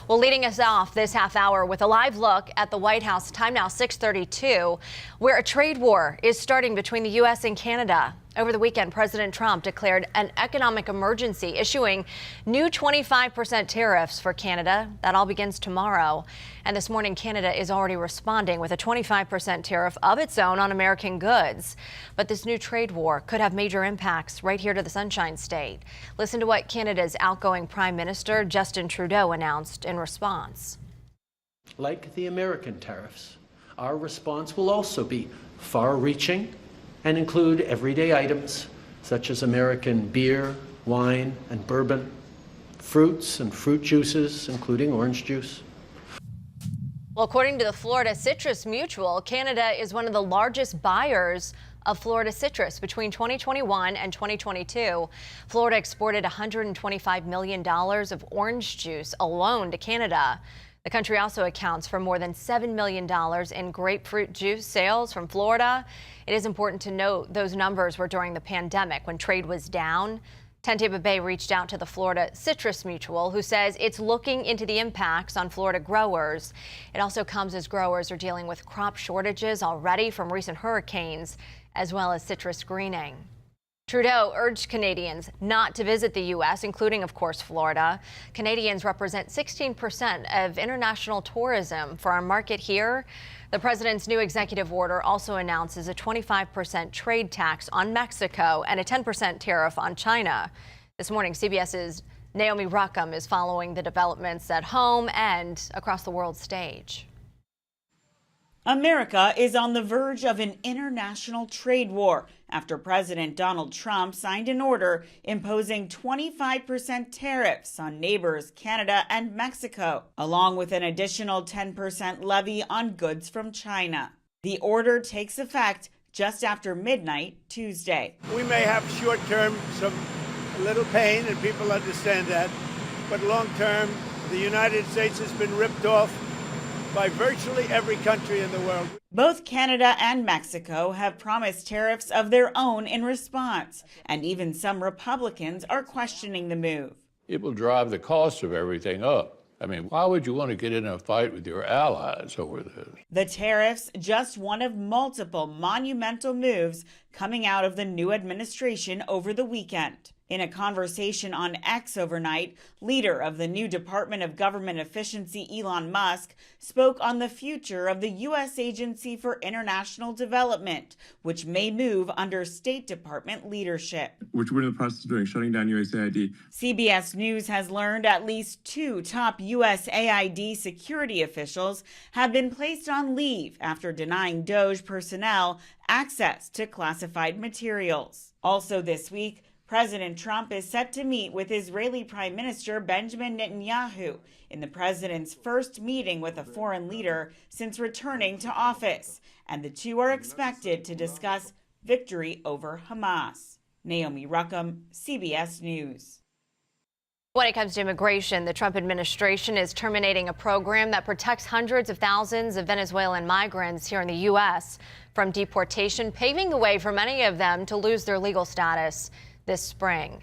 Well, leading us off this half hour with a live look at the White House, time now 6:32, where a trade war is starting between the U.S. and Canada. Over the weekend, President Trump declared an economic emergency, issuing new 25% tariffs for Canada. That all begins tomorrow. And this morning, Canada is already responding with a 25% tariff of its own on American goods. But this new trade war could have major impacts right here to the Sunshine State. Listen to what Canada's outgoing Prime Minister Justin Trudeau announced in response. Like the American tariffs, our response will also be far-reaching and include everyday items such as American beer, wine, and bourbon, fruits and fruit juices, including orange juice. Well, according to the Florida Citrus Mutual, Canada is one of the largest buyers of Florida citrus. Between 2021 and 2022, Florida exported $125 million of orange juice alone to Canada. The country also accounts for more than $7 million in grapefruit juice sales from Florida. It is important to note those numbers were during the pandemic when trade was down. 10 Tampa Bay reached out to the Florida Citrus Mutual, who says it's looking into the impacts on Florida growers. It also comes as growers are dealing with crop shortages already from recent hurricanes, as well as citrus greening. Trudeau urged Canadians not to visit the U.S., including, of course, Florida. Canadians represent 16% of international tourism for our market here. The president's new executive order also announces a 25% trade tax on Mexico and a 10% tariff on China. This morning, CBS's Naomi Ruckham is following the developments at home and across the world stage. America is on the verge of an international trade war after President Donald Trump signed an order imposing 25% tariffs on neighbors Canada and Mexico, along with an additional 10% levy on goods from China. The order takes effect just after midnight Tuesday. We may have short-term a little pain, and people understand that, but long-term, the United States has been ripped off by virtually every country in the world. Both Canada and Mexico have promised tariffs of their own in response, and even some Republicans are questioning the move. It will drive the cost of everything up. I mean, why would you want to get in a fight with your allies over this? The tariffs, just one of multiple monumental moves coming out of the new administration over the weekend. In a conversation on X overnight, leader of the new Department of Government Efficiency, Elon Musk, spoke on the future of the U.S. Agency for International Development, which may move under State Department leadership. Which we're in the process of doing, shutting down USAID. CBS News has learned at least 2 top USAID security officials have been placed on leave after denying DOJ personnel access to classified materials. Also this week, President Trump is set to meet with Israeli Prime Minister Benjamin Netanyahu in the president's first meeting with a foreign leader since returning to office, and the two are expected to discuss victory over Hamas. Naomi Ruckham, CBS News. When it comes to immigration, the Trump administration is terminating a program that protects hundreds of thousands of Venezuelan migrants here in the U.S. from deportation, paving the way for many of them to lose their legal status this spring.